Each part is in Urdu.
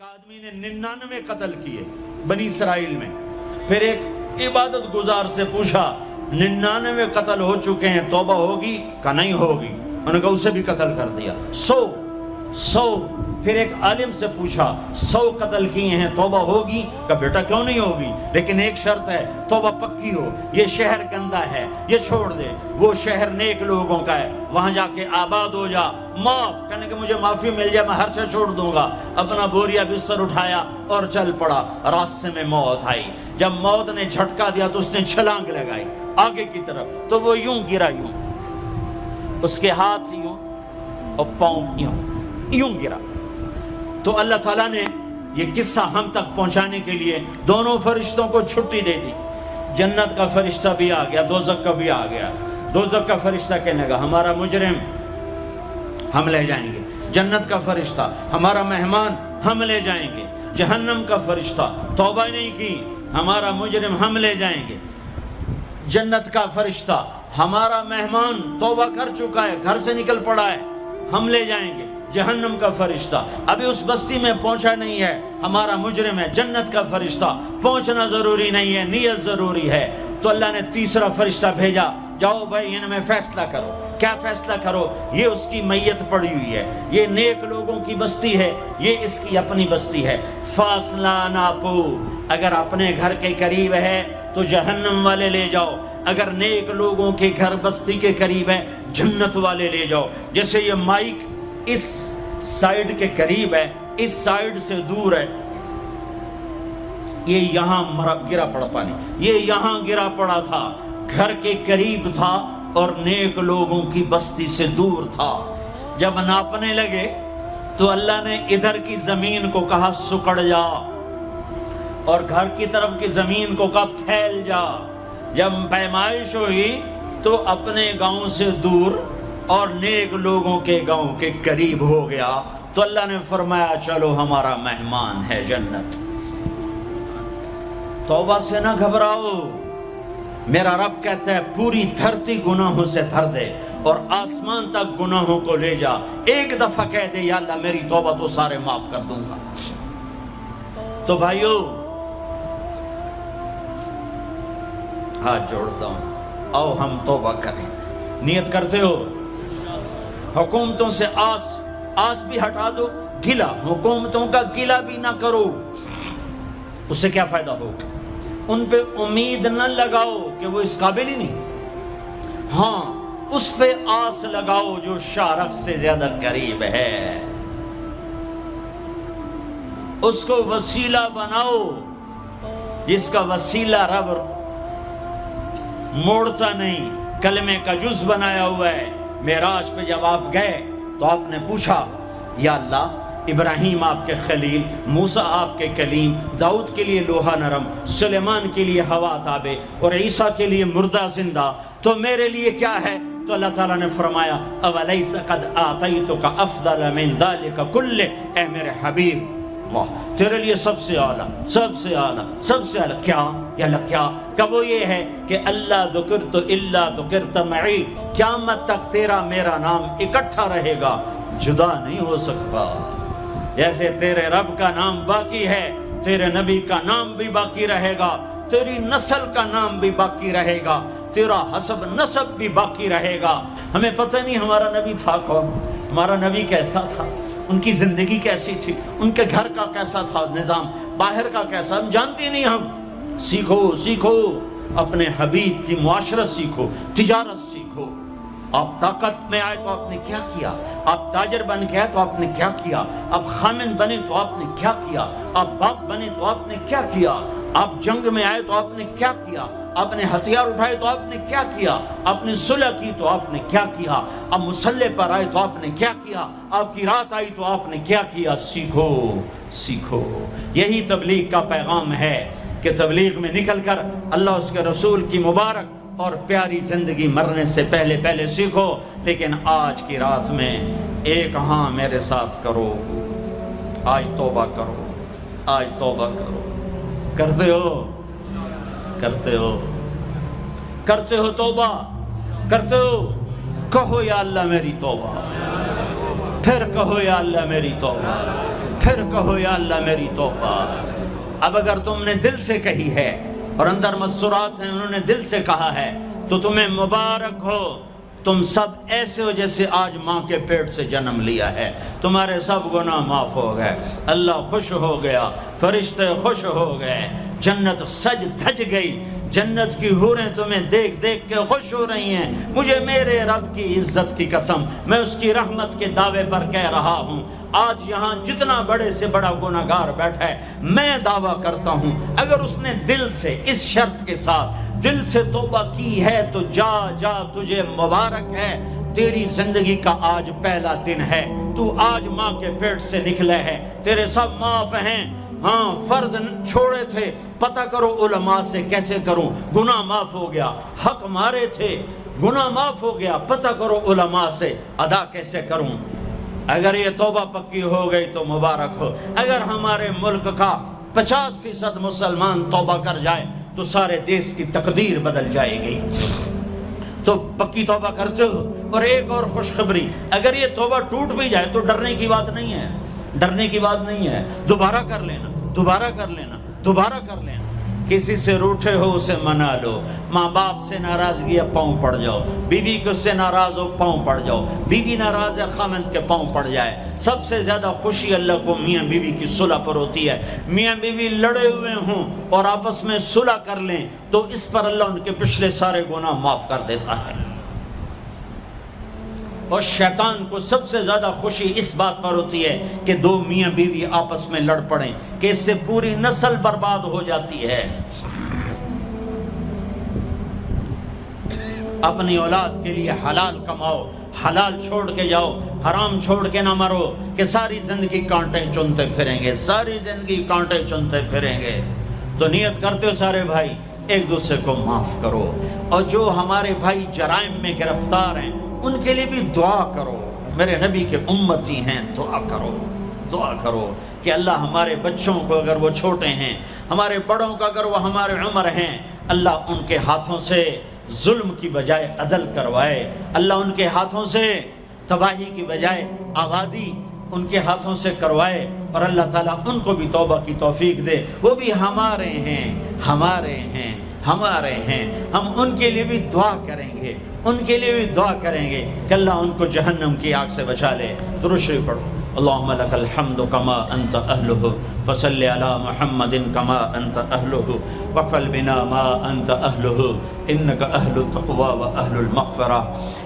ایک آدمی نے 99 قتل کیے بنی اسرائیل میں. پھر ایک عبادت گزار سے پوچھا 99 قتل ہو چکے ہیں توبہ ہوگی؟ کہ نہیں ہوگی. انہوں نے کہا اسے بھی قتل کر دیا. 100. پھر ایک عالم سے پوچھا 100 قتل کیے ہیں توبہ ہوگی؟ کہ بیٹا کیوں نہیں ہوگی، لیکن ایک شرط ہے توبہ پکی ہو. یہ شہر گندا ہے یہ چھوڑ دے، وہ شہر نیک لوگوں کا ہے وہاں جا کے آباد ہو جا. معاف کہنے کہ مجھے معافی مل جائے میں ہر سے چھوڑ دوں گا. اپنا بوریا بستر اٹھایا اور چل پڑا. راستے میں موت آئی. جب موت نے جھٹکا دیا تو اس نے چھلانگ لگائی آگے کی طرف، تو وہ یوں گرا، یوں اس کے ہاتھ یوں اور پاؤں یوں گرا. تو اللہ تعالیٰ نے یہ قصہ ہم تک پہنچانے کے لیے دونوں فرشتوں کو چھٹی دے دی. جنت کا فرشتہ بھی آ گیا، دوزخ کا بھی آ گیا. دوزخ کا فرشتہ کہنے لگا ہمارا مجرم ہم لے جائیں گے. جنت کا فرشتہ ہمارا مہمان ہم لے جائیں گے. جہنم کا فرشتہ توبہ نہیں کی ہمارا مجرم ہم لے جائیں گے. جنت کا فرشتہ ہمارا مہمان توبہ کر چکا ہے گھر سے نکل پڑا ہے ہم لے جائیں گے. جہنم کا فرشتہ ابھی اس بستی میں پہنچا نہیں ہے ہمارا مجرم ہے. جنت کا فرشتہ پہنچنا ضروری نہیں ہے نیت ضروری ہے. تو اللہ نے تیسرا فرشتہ بھیجا، جاؤ بھائی ان میں فیصلہ کرو. کیا فیصلہ کرو؟ یہ اس کی میت پڑی ہوئی ہے، یہ نیک لوگوں کی بستی ہے، یہ اس کی اپنی بستی ہے. فاصلہ ناپو، اگر اپنے گھر کے قریب ہے تو جہنم والے لے جاؤ، اگر نیک لوگوں کے گھر بستی کے قریب ہے جنت والے لے جاؤ. جیسے یہ مائک اس سائیڈ کے قریب ہے اس سائیڈ سے دور ہے، یہ یہاں گرا پڑا پانی، یہ یہاں گرا پڑا تھا، گھر کے قریب تھا اور نیک لوگوں کی بستی سے دور تھا. جب ناپنے لگے تو اللہ نے ادھر کی زمین کو کہا سکڑ جا اور گھر کی طرف کی زمین کو کہا پھیل جا. جب پیمائش ہوئی تو اپنے گاؤں سے دور اور نیک لوگوں کے گاؤں کے قریب ہو گیا. تو اللہ نے فرمایا چلو ہمارا مہمان ہے جنت. توبہ سے نہ گھبراؤ، میرا رب کہتا ہے پوری دھرتی گناہوں سے بھر دے اور آسمان تک گناہوں کو لے جا. ایک دفعہ کہہ دے یا اللہ میری توبہ تو سارے معاف کر دوں گا. تو بھائیو ہاتھ جوڑتا ہوں، آؤ ہم توبہ کریں. نیت کرتے ہو؟ حکومتوں سے آس بھی ہٹا دو، گلا حکومتوں کا گلا بھی نہ کرو. اس سے کیا فائدہ ہوگا؟ ان پہ امید نہ لگاؤ کہ وہ اس قابل ہی نہیں. ہاں اس پہ آس لگاؤ جو شارق سے زیادہ قریب ہے. اس کو وسیلہ بناؤ جس کا وسیلہ رب موڑتا نہیں، کلمے کا جز بنایا ہوا ہے. معراج پہ جب آپ گئے تو آپ نے پوچھا یا اللہ ابراہیم آپ کے خلیل، موسیٰ آپ کے کلیم، داؤد کے لیے لوہا نرم، سلیمان کے لیے ہوا تابع اور عیسیٰ کے لیے مردہ زندہ، تو میرے لیے کیا ہے؟ تو اللہ تعالیٰ نے فرمایا اولیس قد آتیتک افضل من ذلک کلہ، اے میرے حبیب واہ تیرے لیے سب سے اعلیٰ سب سے اعلیٰ سب سے اعلیٰ کیا؟ یا اللہ کیا؟ کہ وہ یہ ہے کہ اللہ ذکرت الا ذکرت معی، قیامت تک تیرا میرا نام اکٹھا رہے گا، جدا نہیں ہو سکتا. جیسے تیرے رب کا نام باقی ہے تیرے نبی کا نام بھی باقی رہے گا، تیری نسل کا نام بھی باقی رہے گا، تیرا حسب نسب بھی باقی رہے گا. ہمیں پتہ نہیں ہمارا نبی تھا کون، ہمارا نبی کیسا تھا، ان کی زندگی کیسی تھی، ان کے گھر کا کیسا تھا نظام، باہر کا کیسا، ہم جانتے نہیں. ہم سیکھو اپنے حبیب کی معاشرت سیکھو، تجارت سیکھو. آپ طاقت میں آئے تو آپ نے کیا کیا، آپ تاجر بن کے آئے تو آپ نے کیا کیا، آپ خامن بنے تو آپ نے کیا کیا، آپ باپ بنے تو آپ نے کیا کیا، آپ جنگ میں آئے تو آپ نے کیا کیا، آپ نے ہتھیار اٹھائے تو آپ نے کیا کیا، آپ نے صلح کی تو آپ نے کیا کیا، آپ مسلح پر آئے تو آپ نے کیا کیا، آپ کی رات آئی تو آپ نے کیا کیا. سیکھو. یہی تبلیغ کا پیغام ہے کہ تبلیغ میں نکل کر اللہ اس کے رسول کی مبارک اور پیاری زندگی مرنے سے پہلے سیکھو. لیکن آج کی رات میں ایک ہاں میرے ساتھ کرو، آج توبہ کرو، آج توبہ کرو. کرتے ہو توبہ کرتے ہو؟ کہو یا اللہ میری توبہ، پھر کہو یا اللہ میری توبہ. پھر کہو یا اللہ میری توبہ۔ اب اگر تم نے دل سے کہی ہے اور اندر مسرات ہیں انہوں نے دل سے کہا ہے تو تمہیں مبارک ہو، تم سب ایسے ہو جیسے آج ماں کے پیٹ سے جنم لیا ہے، تمہارے سب گناہ معاف ہو گئے، اللہ خوش ہو گیا، فرشتے خوش ہو گئے، جنت سج دھج گئی، جنت کی حوریں تمہیں دیکھ دیکھ کے خوش ہو رہی ہیں۔ مجھے میرے رب کی عزت کی قسم، میں اس کی رحمت کے دعوے پر کہہ رہا ہوں، آج یہاں جتنا بڑے سے بڑا گناہگار بیٹھا ہے، میں دعویٰ کرتا ہوں اگر اس نے دل سے اس شرط کے ساتھ دل سے توبہ کی ہے تو جا جا تجھے مبارک ہے، تیری زندگی کا آج پہلا دن ہے، تو آج ماں کے پیٹ سے نکلے ہے، تیرے سب معاف ہیں۔ ہاں فرض چھوڑے تھے، پتہ کرو علماء سے کیسے کروں، گناہ معاف ہو گیا، حق مارے تھے گناہ معاف ہو گیا، پتہ کرو علماء سے ادا کیسے کروں۔ اگر یہ توبہ پکی ہو گئی تو مبارک ہو۔ اگر ہمارے ملک کا 50% مسلمان توبہ کر جائے تو سارے دیش کی تقدیر بدل جائے گی۔ تو پکی توبہ کرتے ہو۔ اور ایک اور خوشخبری، اگر یہ توبہ ٹوٹ بھی جائے تو ڈرنے کی بات نہیں ہے، ڈرنے کی بات نہیں ہے، دوبارہ کر لینا، دوبارہ کر لینا، دوبارہ کر لینا۔ کسی سے روٹھے ہو اسے منا لو، ماں باپ سے ناراضگی ہے پاؤں پڑ جاؤ، بیوی کو سے ناراض ہو پاؤں پڑ جاؤ، بیوی ناراض ہے خامند کے پاؤں پڑ جائے۔ سب سے زیادہ خوشی اللہ کو میاں بیوی کی صلح پر ہوتی ہے۔ میاں بیوی لڑے ہوئے ہوں اور آپس میں صلح کر لیں تو اس پر اللہ ان کے پچھلے سارے گناہ معاف کر دیتا ہے۔ اور شیطان کو سب سے زیادہ خوشی اس بات پر ہوتی ہے کہ دو میاں بیوی آپس میں لڑ پڑیں، کہ اس سے پوری نسل برباد ہو جاتی ہے۔ اپنی اولاد کے لیے حلال کماؤ، حلال چھوڑ کے جاؤ، حرام چھوڑ کے نہ مرو کہ ساری زندگی کانٹے چنتے پھریں گے، ساری زندگی کانٹے چنتے پھریں گے۔ تو نیت کرتے ہو سارے بھائی ایک دوسرے کو معاف کرو، اور جو ہمارے بھائی جرائم میں گرفتار ہیں ان کے لیے بھی دعا کرو، میرے نبی کے امتی ہیں، دعا کرو، دعا کرو کہ اللہ ہمارے بچوں کو اگر وہ چھوٹے ہیں، ہمارے بڑوں کا اگر وہ ہمارے عمر ہیں، اللہ ان کے ہاتھوں سے ظلم کی بجائے عدل کروائے، اللہ ان کے ہاتھوں سے تباہی کی بجائے آبادی ان کے ہاتھوں سے کروائے، اور اللہ تعالیٰ ان کو بھی توبہ کی توفیق دے۔ وہ بھی ہمارے ہیں، ہمارے ہیں، ہمارے ہیں، ہم ان کے لیے بھی دعا کریں گے، ان کے لیے بھی دعا کریں گے کہ اللہ ان کو جہنم کی آگ سے بچا لے۔ درود شریف پڑھو۔ اللہم لک الحمد کما انت اہلہ فصل علی محمد کما انت اہلہ وفعل بنا ما انت اہلہ انک اہل التقوی و اہل المغفرہ،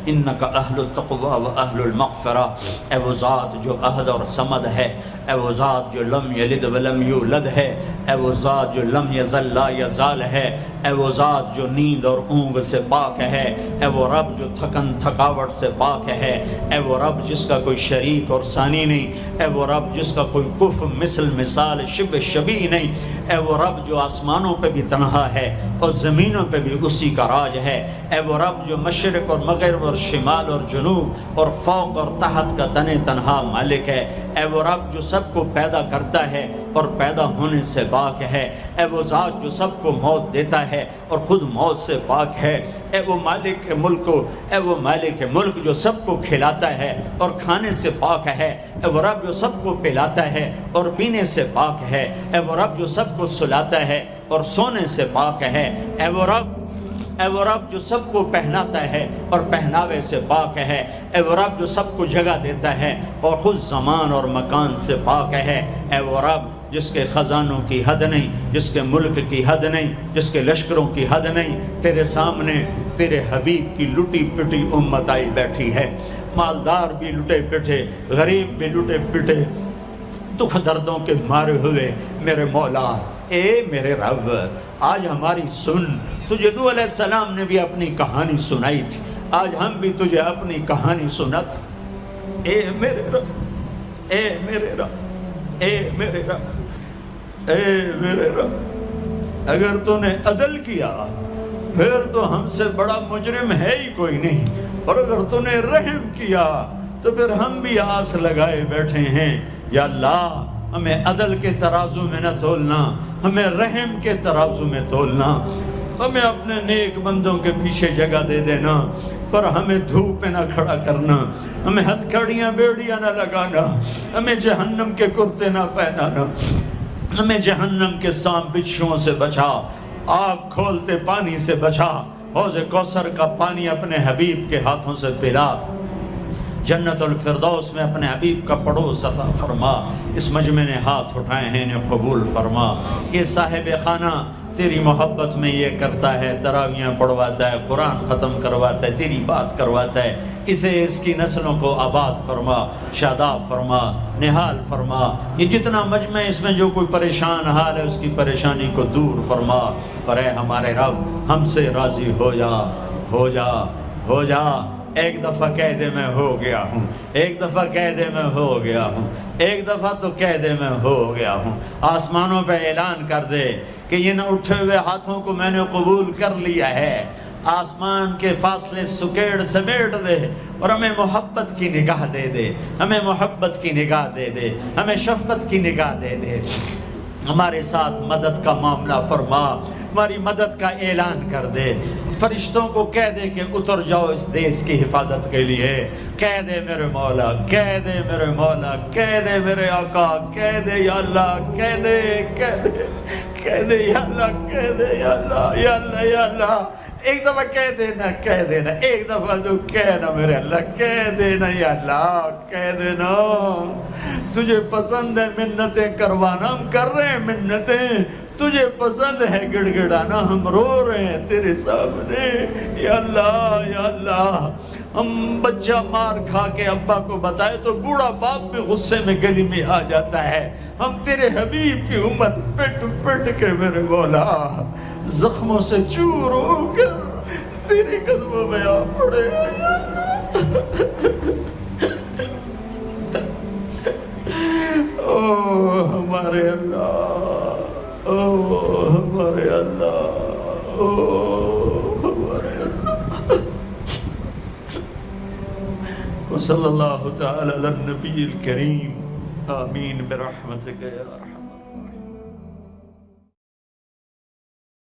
انک اہل التقوی و اہل المغفرہ۔ اے وہ ذات جو احد اور صمد ہے، اے وہ ذات جو لم یلد ولم یولد ہے، اے وہ ذات جو لم یزل لا یزال ہے، اے وہ ذات جو نیند اور اونگ سے پاک ہے، اے وہ رب جو تھکن تھکاوٹ سے پاک ہے، اے وہ رب جس کا کوئی شریک اور ثانی نہیں، اے وہ رب جس کا کوئی کف مثل مثال شبہ شبیہ نہیں، اے وہ رب جو آسمانوں پہ بھی تنہا ہے اور زمینوں پہ بھی اسی کا راج ہے، اے وہ رب جو مشرق اور مغرب اور شمال اور جنوب اور فوق اور تحت کا تنہا مالک ہے، اے وہ رب جو سب کو پیدا کرتا ہے اور پیدا ہونے سے پاک ہے، اے وہ ذات جو سب کو موت دیتا ہے اور خود موت سے پاک ہے، اے وہ مالک ملک، اے وہ مالک ملک جو سب کو کھلاتا ہے اور کھانے سے پاک ہے، اے وہ رب جو سب کو پلاتا ہے اور پینے سے پاک ہے، اے وہ رب جو سب کو سلاتا ہے اور سونے سے پاک ہے، اے وہ رب جو سب کو پہناتا ہے اور پہناوے سے پاک ہے، اے وہ رب جو سب کو جگہ دیتا ہے اور خود زمان اور مکان سے پاک ہے، اے وہ رب جس کے خزانوں کی حد نہیں، جس کے ملک کی حد نہیں، جس کے لشکروں کی حد نہیں، تیرے سامنے تیرے حبیب کی لٹی پٹی امت آئی بیٹھی ہے، مالدار بھی لٹے پٹے، غریب بھی لٹے پٹے، دکھ دردوں کے مارے ہوئے میرے مولا، اے میرے رب آج ہماری سن۔ تجھے نوح علیہ السلام نے بھی اپنی کہانی سنائی تھی، آج ہم بھی تجھے اپنی کہانی سنت۔ اے میرے رب، اے میرے رب، اے میرے رب، اے میرے رب، اگر تو نے عدل کیا پھر تو ہم سے بڑا مجرم ہے ہی کوئی نہیں، اور اگر تو نے رحم کیا تو پھر ہم بھی آس لگائے بیٹھے ہیں۔ یا اللہ ہمیں عدل کے ترازو میں نہ تولنا، ہمیں رحم کے ترازو میں تولنا، ہمیں اپنے نیک بندوں کے پیچھے جگہ دے دینا۔ پر ہمیں دھوپ میں نہ کھڑا کرنا، ہمیں ہتھکڑیاں بیڑیاں نہ لگانا، ہمیں جہنم کے کرتے نہ پہنانا، ہمیں جہنم کے سانپ بچھوؤں سے بچا، آگ کھولتے پانی سے بچا، حوض کوثر کا پانی اپنے حبیب کے ہاتھوں سے پلا، جنت الفردوس میں اپنے حبیب کا پڑوس عطا فرما، اس مجمع نے ہاتھ اٹھائے ہیں انہیں قبول فرما۔ یہ صاحب خانہ تیری محبت میں یہ کرتا ہے، تراویاں پڑھواتا ہے، قرآن ختم کرواتا ہے، تیری بات کرواتا ہے، اسے اس کی نسلوں کو آباد فرما، شاداب فرما، نہال فرما۔ یہ جتنا مجمع اس میں جو کوئی پریشان حال ہے اس کی پریشانی کو دور فرما، اور اے ہمارے رب ہم سے راضی ہو جا، ہو جا، ہو جا۔ ایک دفعہ کہہ دے میں ہو گیا ہوں، ایک دفعہ کہہ دے میں ہو گیا ہوں، ایک دفعہ تو کہہ دے میں ہو گیا ہوں۔ آسمانوں پہ اعلان کر دے کہ یہ نہ اٹھے ہوئے ہاتھوں کو میں نے قبول کر لیا ہے۔ آسمان کے فاصلے سکیڑ سمیٹ دے اور ہمیں محبت کی نگاہ دے دے، ہمیں محبت کی نگاہ دے دے، ہمیں شفقت کی نگاہ دے دے۔ ہمارے ساتھ مدد کا معاملہ فرما، ہماری مدد کا اعلان کر دے، فرشتوں کو کہہ دے کہ اتر جاؤ اس دیس کی حفاظت کے لیے، کہہ دے میرے مولا، کہہ دے میرے مولا، کہہ دے میرے آقا، کہہ دے یا اللہ، کہہ دے، کہہ دے، کہہ دے یا اللہ، کہہ دے یا اللہ، یا اللہ، یا اللہ۔ ایک دفعہ کہہ دینا، کہہ دینا، ایک دفعہ تو کہنا میرے اللہ، کہہ دینا یا اللہ، کہہ دینا۔ تجھے پسند ہے منتیں کروانا، ہم کر رہے ہیں منتیں، تجھے پسند ہے گڑ گڑانا، ہم رو رہے ہیں تیرے سامنے یا اللہ، یا اللہ۔ ہم بچہ مار کھا کے ابا کو بتائے تو بوڑھا باپ بھی غصے میں گلی میں آ جاتا ہے، ہم تیرے حبیب کی امت پٹ پٹ کے میرے مولا زخموں سے چور ہو کر تیرے قدموں میں آ پڑے۔ او ہمارے اللہ، او ہمارے اللہ، او ہمارے اللہ۔ وصلی اللہ تعالی علی النبی الکریم، آمین برحمتک یا رحمت۔